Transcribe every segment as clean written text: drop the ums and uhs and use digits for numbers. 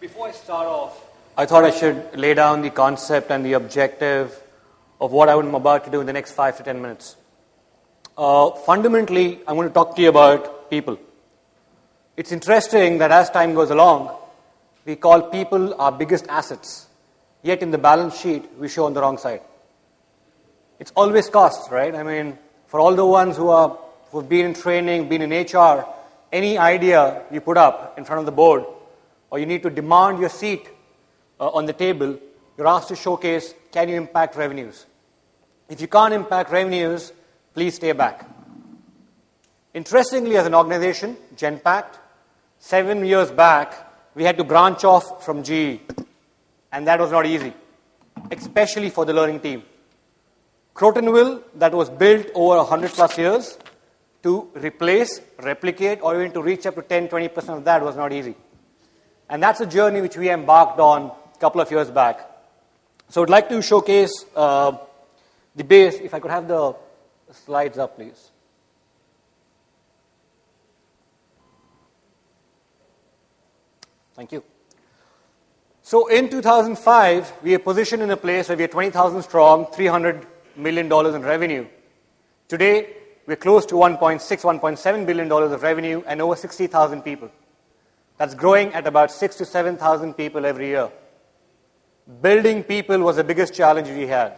Before I start off, I thought I should lay down the concept and the objective of what I'm about to do in the next 5 to 10 minutes. Fundamentally, I'm going to talk to you about people. It's interesting that as time goes along, we call people our biggest assets, yet in the balance sheet, we show on the wrong side. It's always costs, right? I mean, for all the ones who've been in training, been in HR, any idea you put up in front of the board, or you need to demand your seat on the table, you're asked to showcase, can you impact revenues? If you can't impact revenues, please stay back. Interestingly, as an organization, Genpact, 7 years back, we had to branch off from GE. And that was not easy, especially for the learning team. Crotonville, that was built over 100 plus years, to replace, replicate, or even to reach up to 10-20% of that was not easy. And that's a journey which we embarked on a couple of years back. So I'd like to showcase the base. If I could have the slides up, please. Thank you. So in 2005, we are positioned in a place where we are 20,000 strong, $300 million in revenue. Today, we're close to $1.6, $1.7 billion of revenue and over 60,000 people. That's growing at about 6,000 to 7,000 people every year. Building people was the biggest challenge we had.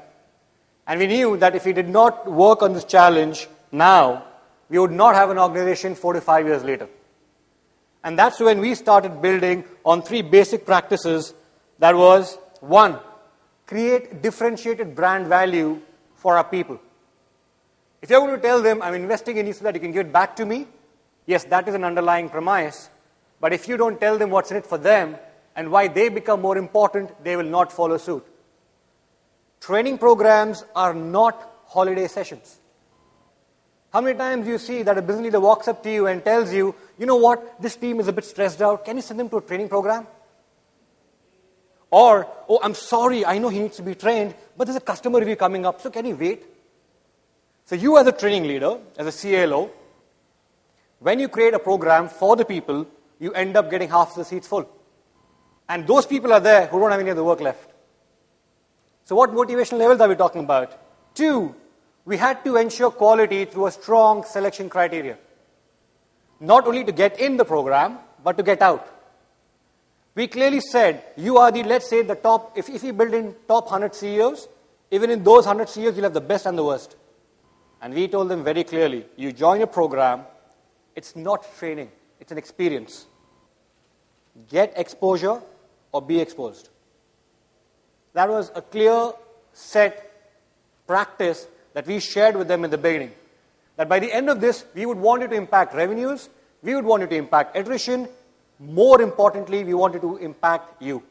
And we knew that if we did not work on this challenge now, we would not have an organization 4 to 5 years later. And that's when we started building on 3 basic practices. That was, 1, create differentiated brand value for our people. If you're going to tell them, I'm investing in you so that you can give it back to me, yes, that is an underlying premise. But if you don't tell them what's in it for them and why they become more important, they will not follow suit. Training programs are not holiday sessions. How many times do you see that a business leader walks up to you and tells you, you know what, this team is a bit stressed out, can you send them to a training program? Or, oh, I'm sorry, I know he needs to be trained, but there's a customer review coming up, so can he wait? So you as a training leader, as a CLO, when you create a program for the people, you end up getting half the seats full. And those people are there who don't have any other work left. So what motivational levels are we talking about? 2, we had to ensure quality through a strong selection criteria. Not only to get in the program, but to get out. We clearly said, you are the, let's say, the top, if you build in top 100 CEOs, even in those 100 CEOs, you'll have the best and the worst. And we told them very clearly, you join a program, it's not training, it's an experience. Get exposure or be exposed. That was a clear set practice that we shared with them in the beginning. That by the end of this, we would want you to impact revenues, we would want you to impact attrition, more importantly, we wanted to impact you.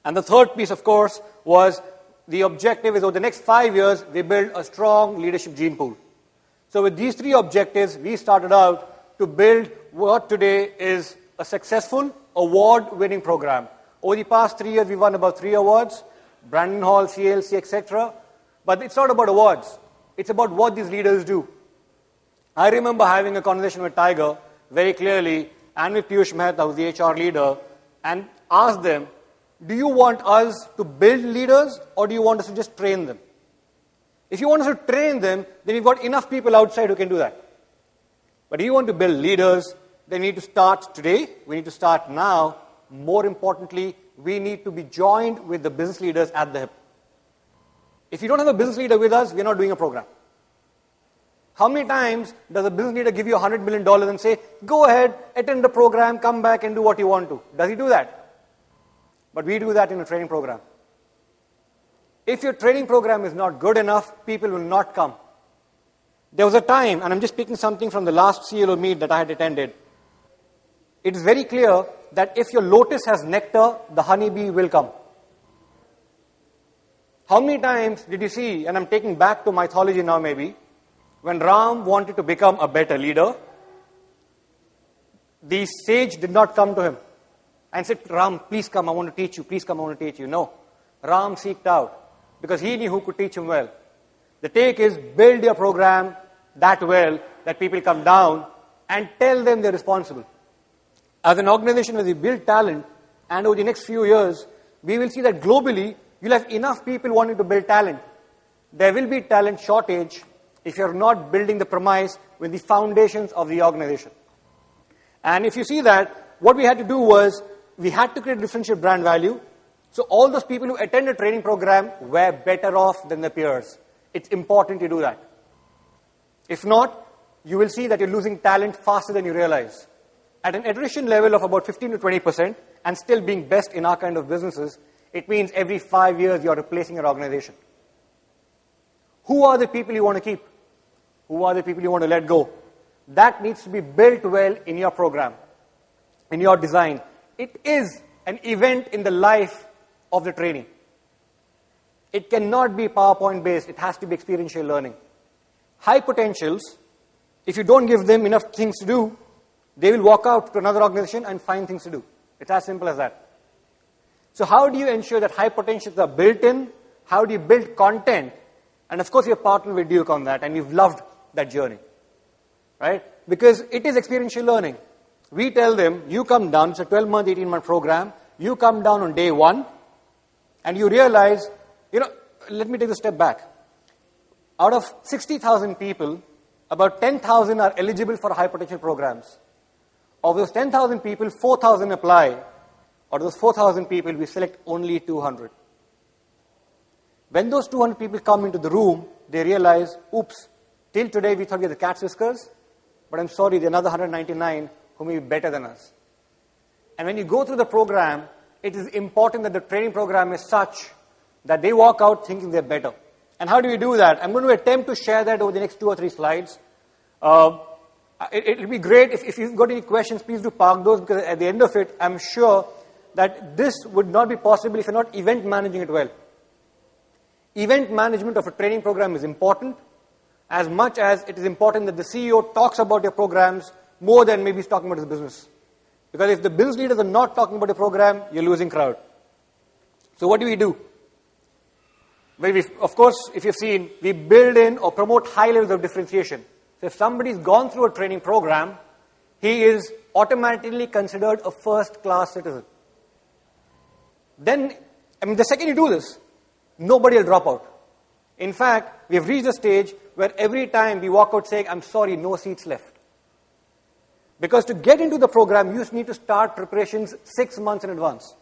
And the third piece, of course, was the objective is over the next 5 years, we build a strong leadership gene pool. So with these 3 objectives, we started out to build what today is a successful, award-winning program. Over the past 3 years, we've won about 3 awards, Brandon Hall, CLC, etc. But it's not about awards. It's about what these leaders do. I remember having a conversation with Tiger very clearly, and with Piyush Mehta, who's the HR leader, and asked them, do you want us to build leaders, or do you want us to just train them? If you want us to train them, then we've got enough people outside who can do that. But if you want to build leaders, then we need to start today, we need to start now. More importantly, we need to be joined with the business leaders at the hip. If you don't have a business leader with us, we're not doing a program. How many times does a business leader give you $100 million and say, go ahead, attend the program, come back and do what you want to? Does he do that? But we do that in a training program. If your training program is not good enough, people will not come. There was a time, and I'm just picking something from the last CLO meet that I had attended. It is very clear that if your lotus has nectar, the honeybee will come. How many times did you see, and I'm taking back to mythology now maybe, when Ram wanted to become a better leader, the sage did not come to him and said, Ram, please come, I want to teach you, please come, I want to teach you. No, Ram seeked out because he knew who could teach him well. The take is build your program that well that people come down and tell them they're responsible. As an organization, when we build talent and over the next few years, we will see that globally, you'll have enough people wanting to build talent. There will be talent shortage if you're not building the premise with the foundations of the organization. And if you see that, what we had to do was, we had to create differential brand value. So all those people who attend a training program were better off than their peers. It's important to do that. If not, you will see that you're losing talent faster than you realize. At an attrition level of about 15 to 20%, and still being best in our kind of businesses, it means every 5 years you're replacing your organization. Who are the people you want to keep? Who are the people you want to let go? That needs to be built well in your program, in your design. It is an event in the life of the trainee. It cannot be PowerPoint based. It has to be experiential learning. High potentials, if you don't give them enough things to do, they will walk out to another organization and find things to do. It's as simple as that. So how do you ensure that high potentials are built in? How do you build content? And of course, you're partnered with Duke on that, and we've loved that journey. Right? Because it is experiential learning. We tell them, you come down, it's a 12-month, 18-month program, you come down on day 1, and you realize, let me take a step back. Out of 60,000 people, about 10,000 are eligible for high potential programs. Of those 10,000 people, 4,000 apply. Out of those 4,000 people, we select only 200. When those 200 people come into the room, they realize, oops, till today we thought we had the cat's whiskers, but I'm sorry, there are another 199 who may be better than us. And when you go through the program, it is important that the training program is such that they walk out thinking they're better. And how do we do that? I'm going to attempt to share that over the next 2 or 3 slides. It'll be great if you've got any questions, please do park those, because at the end of it, I'm sure that this would not be possible if you're not event managing it well. Event management of a training program is important, as much as it is important that the CEO talks about your programs more than maybe he's talking about his business. Because if the business leaders are not talking about your program, you're losing crowd. So what do? Well, of course, if you've seen, we build in or promote high levels of differentiation. So if somebody's gone through a training program, he is automatically considered a first-class citizen. Then, the second you do this, nobody will drop out. In fact, we have reached a stage where every time we walk out saying, I'm sorry, no seats left. Because to get into the program, you just need to start preparations 6 months in advance.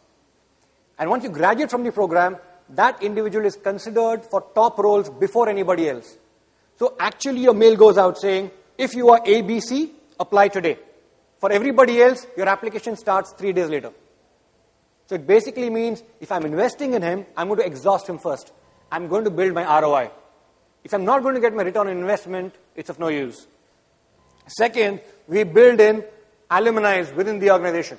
And once you graduate from the program, that individual is considered for top roles before anybody else. So actually your mail goes out saying, if you are ABC, apply today. For everybody else, your application starts 3 days later. So it basically means, if I'm investing in him, I'm going to exhaust him first. I'm going to build my ROI. If I'm not going to get my return on investment, it's of no use. Second, we build in alumni within the organization.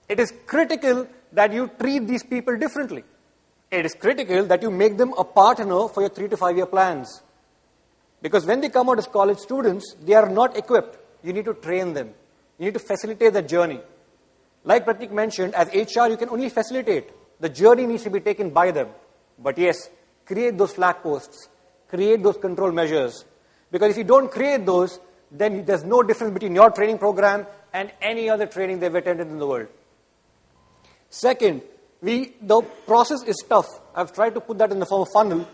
It is critical that you treat these people differently. It is critical that you make them a partner for your 3 to 5 year plans. Because when they come out as college students, they are not equipped. You need to train them. You need to facilitate that journey. Like Pratik mentioned, as HR, you can only facilitate. The journey needs to be taken by them. But yes, create those flag posts. Create those control measures. Because if you don't create those, then there's no difference between your training program and any other training they've attended in the world. Second, the process is tough. I've tried to put that in the form of funnel.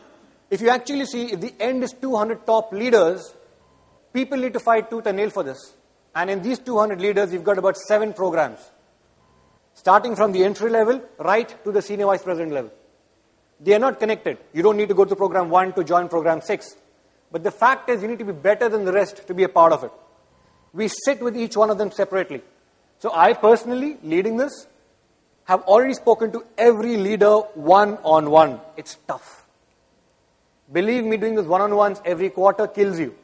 If you actually see, if the end is 200 top leaders, people need to fight tooth and nail for this. And in these 200 leaders, you've got about 7 programs. Starting from the entry level, right to the senior vice president level. They are not connected. You don't need to go to program 1 to join program 6. But the fact is, you need to be better than the rest to be a part of it. We sit with each one of them separately. So I personally, leading this, have already spoken to every leader one-on-one. It's tough. Believe me, doing this one-on-ones every quarter kills you.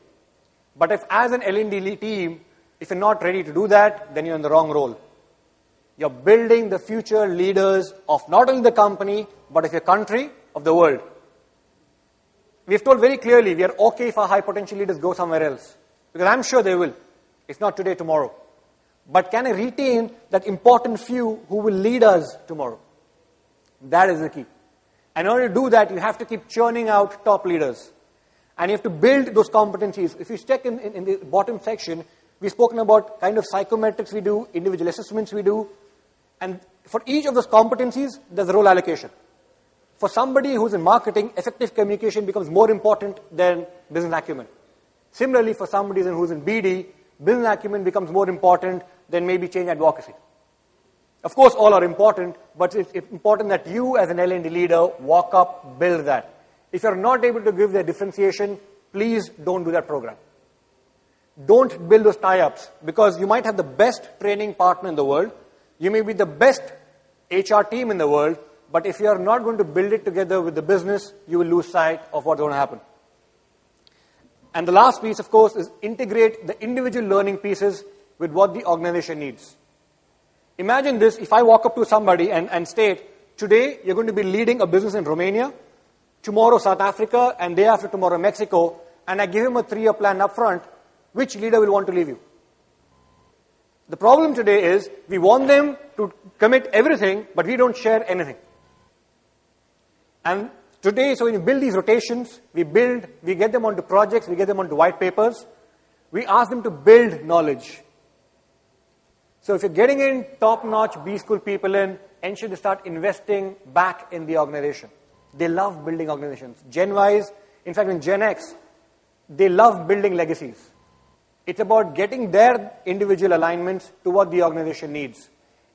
But if as an L&D team, if you're not ready to do that, then you're in the wrong role. You're building the future leaders of not only the company, but of your country, of the world. We've told very clearly, we are okay if our high potential leaders go somewhere else. Because I'm sure they will. If not today, tomorrow. But can I retain that important few who will lead us tomorrow? That is the key. And in order to do that, you have to keep churning out top leaders. And you have to build those competencies. If you check in the bottom section, we've spoken about kind of psychometrics we do, individual assessments we do. And for each of those competencies, there's a role allocation. For somebody who's in marketing, effective communication becomes more important than business acumen. Similarly, for somebody who's in BD, business acumen becomes more important than maybe change advocacy. Of course, all are important, but it's important that you as an L&D leader walk up, build that. If you're not able to give the differentiation, please don't do that program. Don't build those tie-ups, because you might have the best training partner in the world, you may be the best HR team in the world, but if you are not going to build it together with the business, you will lose sight of what's going to happen. And the last piece, of course, is integrate the individual learning pieces with what the organization needs. Imagine this, if I walk up to somebody and state, today you're going to be leading a business in Romania, tomorrow South Africa, and day after tomorrow Mexico, and I give him a 3-year plan up front, which leader will want to leave you? The problem today is we want them to commit everything, but we don't share anything. And today, so when you build these rotations, we get them onto projects, we get them onto white papers, we ask them to build knowledge. So if you're getting in top-notch B-school people in, ensure to start investing back in the organization. They love building organizations. Gen-wise, in fact, in Gen X, they love building legacies. It's about getting their individual alignments to what the organization needs.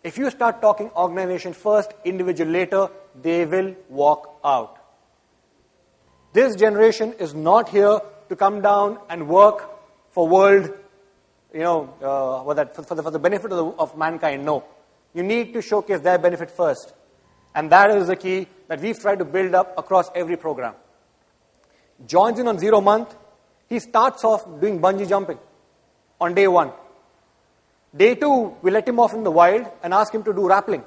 If you start talking organization first, individual later, they will walk out. This generation is not here to come down and work for world, for the benefit of mankind. No. You need to showcase their benefit first. And that is the key that we've tried to build up across every program. Joins in on 0 month, he starts off doing bungee jumping on day 1. Day 2, we let him off in the wild and ask him to do rappelling.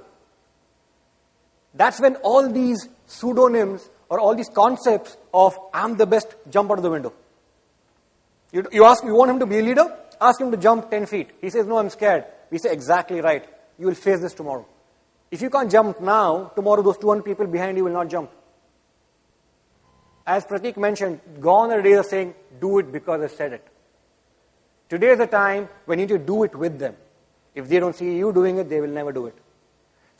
That's when all these pseudonyms or all these concepts of I'm the best jump out of the window. You want him to be a leader? Ask him to jump 10 feet. He says, no, I'm scared. We say, exactly right. You will face this tomorrow. If you can't jump now, tomorrow those 200 people behind you will not jump. As Pratik mentioned, gone are the days of saying, do it because I said it. Today is the time when you need to do it with them. If they don't see you doing it, they will never do it.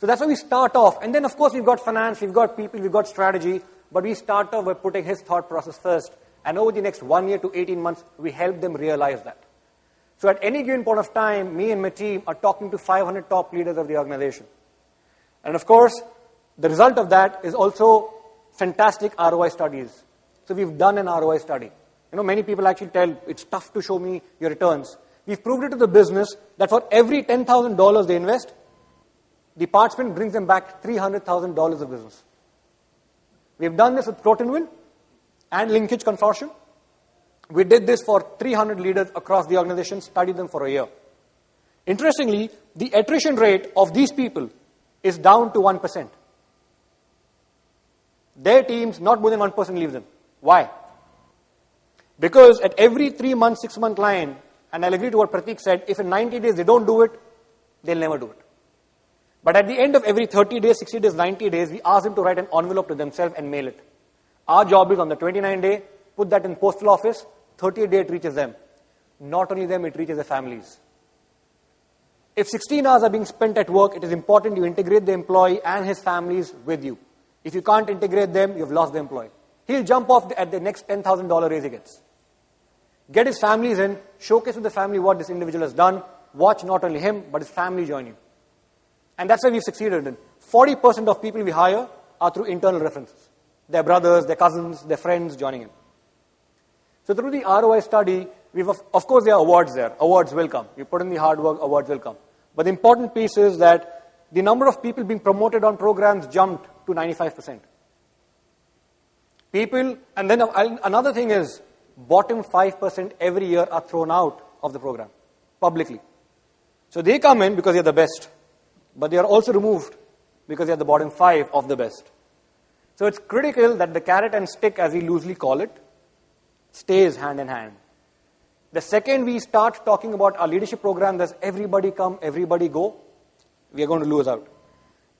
So that's how we start off. And then, of course, we've got finance, we've got people, we've got strategy, but we start off by putting his thought process first. And over the next 1 year to 18 months, we help them realize that. So at any given point of time, me and my team are talking to 500 top leaders of the organization. And of course, the result of that is also fantastic ROI studies. So we've done an ROI study. Many people actually tell, it's tough to show me your returns. We've proved it to the business that for every $10,000 they invest, the participant brings them back $300,000 of business. We've done this with Crotonville and Linkage Consortium. We did this for 300 leaders across the organization, studied them for a year. Interestingly, the attrition rate of these people is down to 1%. Their teams, not more than 1% leave them. Why? Because at every 3-month, 6-month line, and I'll agree to what Pratik said, if in 90 days they don't do it, they'll never do it. But at the end of every 30 days, 60 days, 90 days, we ask them to write an envelope to themselves and mail it. Our job is on the 29th day, put that in postal office, 30th day it reaches them. Not only them, it reaches their families. If 16 hours are being spent at work, it is important you integrate the employee and his families with you. If you can't integrate them, you've lost the employee. He'll jump off at the next $10,000 raise he gets. Get his families in, showcase with the family what this individual has done, watch not only him, but his family join you. And that's why we've succeeded in. 40% of people we hire are through internal references. Their brothers, their cousins, their friends joining in. So through the ROI study, of course there are awards there. Awards will come. You put in the hard work, awards will come. But the important piece is that the number of people being promoted on programs jumped to 95%. People, and then another thing is, bottom 5% every year are thrown out of the program, publicly. So they come in because they're the best, but they are also removed because they're the bottom 5 of the best. So it's critical that the carrot and stick, as we loosely call it, stays hand in hand. The second we start talking about our leadership program, that's everybody come, everybody go, we are going to lose out.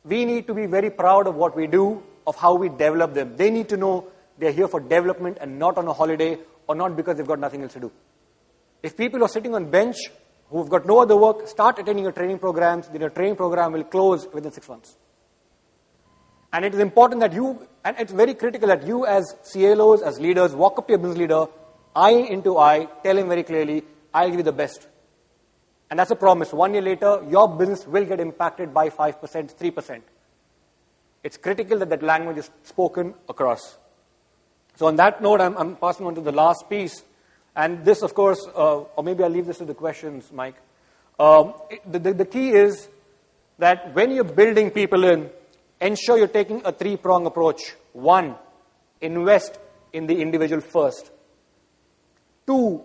We need to be very proud of what we do, of how we develop them. They need to know they're here for development and not on a holiday or not because they've got nothing else to do. If people are sitting on bench who've got no other work, start attending your training programs. Then your training program will close within 6 months. And it is important that and it's very critical that you as CLOs, as leaders, walk up to your business leader, eye into eye, tell him very clearly, I'll give you the best. And that's a promise. 1 year later, your business will get impacted by 5%, 3%. It's critical that that language is spoken across. So on that note, I'm passing on to the last piece. And this, of course, or maybe I'll leave this to the questions, Mike. The key is that when you're building people in, ensure you're taking a 3-prong approach. 1, invest in the individual first. 2,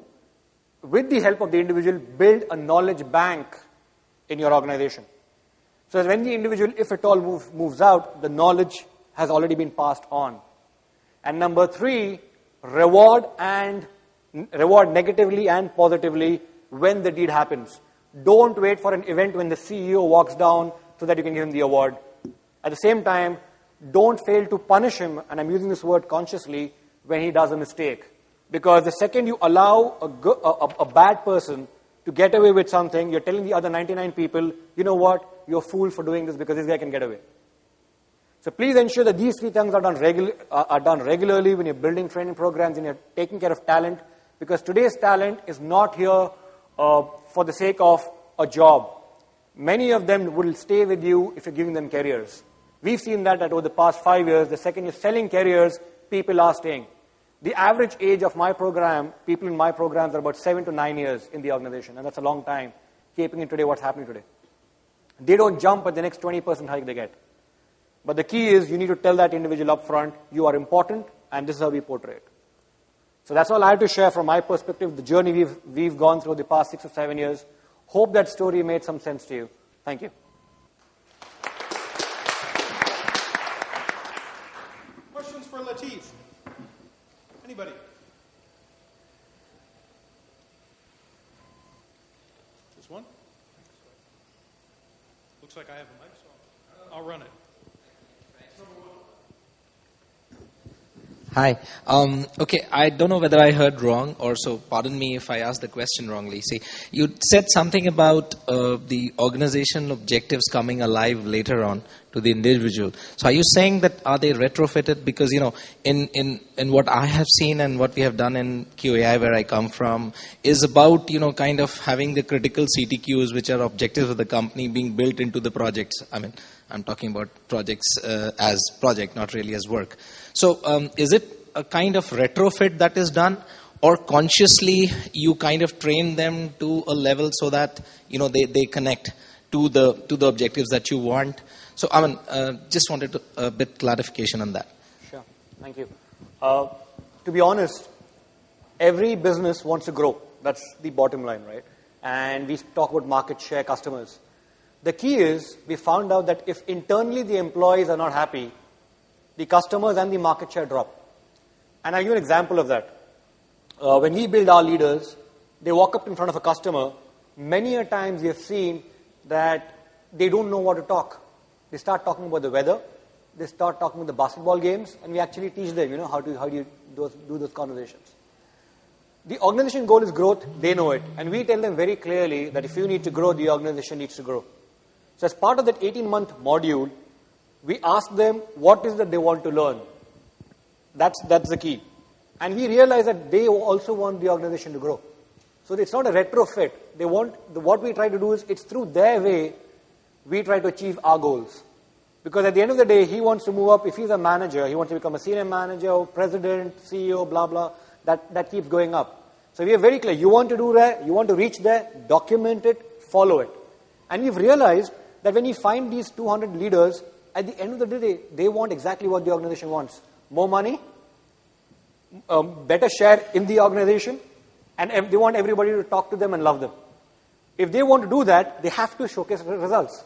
with the help of the individual, build a knowledge bank in your organization. So that when the individual, if at all, moves out, the knowledge has already been passed on. And number 3, reward negatively and positively when the deed happens. Don't wait for an event when the CEO walks down so that you can give him the award. At the same time, don't fail to punish him, and I'm using this word consciously, when he does a mistake. Because the second you allow a bad person to get away with something, you're telling the other 99 people, you know what, you're a fool for doing this because this guy can get away. So please ensure that these 3 things are done regularly when you're building training programs and you're taking care of talent, because today's talent is not here for the sake of a job. Many of them will stay with you if you're giving them careers. We've seen that over the past 5 years. The second you're selling careers, people are staying. The average age of my program, people in my programs are about 7 to 9 years in the organization, and that's a long time, keeping in today what's happening today. They don't jump at the next 20% hike they get. But the key is you need to tell that individual up front, you are important, and this is how we portray it. So that's all I have to share from my perspective, the journey we've gone through the past 6 or 7 years. Hope that story made some sense to you. Thank you. Questions for Lateef? Anybody? This one? Looks like I have a mic, so I'll run it. Hi. Okay, I don't know whether I heard wrong, or so pardon me if I asked the question wrongly. See, you said something about the organizational objectives coming alive later on to the individual. So are you saying that are they retrofitted? Because, you know, in what I have seen and what we have done in QAI, where I come from, is about, you know, kind of having the critical CTQs, which are objectives of the company, being built into the projects. I mean, I'm talking about projects as project, not really as work. So is it a kind of retrofit that is done, or consciously you kind of train them to a level so that, you know, they connect to the objectives that you want? So I mean, just wanted a bit clarification on that. Sure, thank you. To be honest, every business wants to grow. That's the bottom line, right? And we talk about market share, customers. The key is, we found out that if internally the employees are not happy, the customers and the market share drop. And I'll give you an example of that. When we build our leaders, they walk up in front of a customer. Many a times we have seen that they don't know what to talk. They start talking about the weather. They start talking about the basketball games, and we actually teach them, you know, how do you do those conversations. The organization goal is growth. They know it, and we tell them very clearly that if you need to grow, the organization needs to grow. So as part of that 18-month module, we ask them what is that they want to learn. That's the key. And we realize that they also want the organization to grow. So it's not a retrofit. What we try to do is, it's through their way we try to achieve our goals. Because at the end of the day, he wants to move up. If he's a manager, he wants to become a senior manager, president, CEO, blah, blah. That keeps going up. So we are very clear. You want to do that, you want to reach there, document it, follow it. And we've realized that when you find these 200 leaders, at the end of the day, they want exactly what the organization wants. More money, better share in the organization, and they want everybody to talk to them and love them. If they want to do that, they have to showcase results.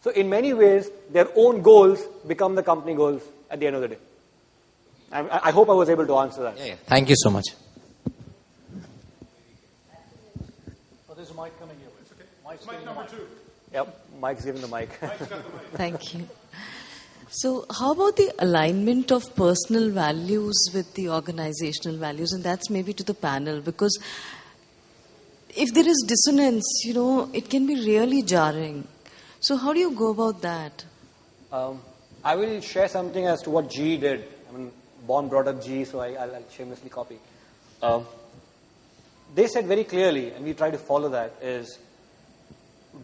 So in many ways, their own goals become the company goals at the end of the day. I hope I was able to answer that. Yeah. Thank you so much. Oh, there's a mic coming here. It's okay. Mic number 2. Yep, Mike's giving the mic. Thank you. So how about the alignment of personal values with the organizational values? And that's maybe to the panel, because if there is dissonance, it can be really jarring. So how do you go about that? I will share something as to what GE did. I mean, born, brought up GE, so I'll shamelessly copy. They said very clearly, and we try to follow that, is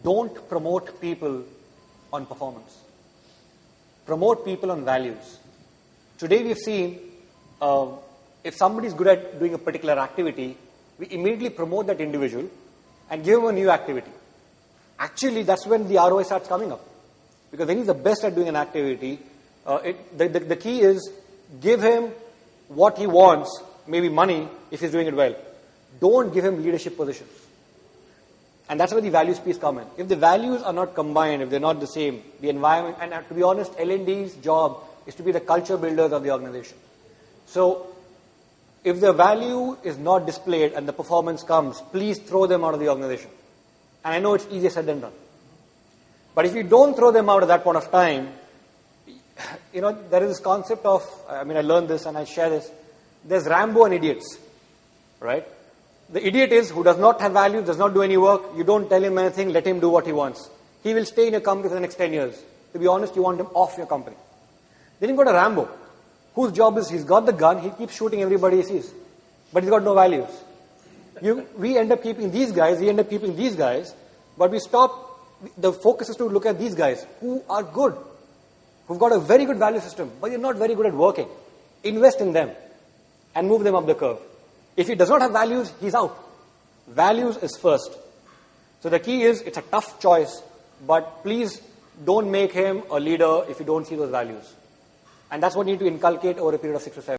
don't promote people on performance. Promote people on values. Today we've seen, if somebody is good at doing a particular activity, we immediately promote that individual and give him a new activity. Actually, that's when the ROI starts coming up. Because when he's the best at doing an activity, the key is give him what he wants, maybe money, if he's doing it well. Don't give him leadership positions. And that's where the values piece come in. If the values are not combined, if they're not the same, the environment, and to be honest, L&D's job is to be the culture builders of the organization. So, if the value is not displayed and the performance comes, please throw them out of the organization. And I know it's easier said than done. But if you don't throw them out at that point of time, there is this concept of, I learned this and I share this, there's Rambo and idiots, right? The idiot is who does not have values, does not do any work, you don't tell him anything, let him do what he wants. He will stay in your company for the next 10 years. To be honest, you want him off your company. Then you've got a Rambo, whose job is he's got the gun, he keeps shooting everybody he sees. But he's got no values. We end up keeping these guys, but we stop. The focus is to look at these guys who are good, who've got a very good value system, but they're not very good at working. Invest in them and move them up the curve. If he does not have values, he's out. Values is first. So the key is, it's a tough choice, but please don't make him a leader if you don't see those values. And that's what you need to inculcate over a period of 6 to 7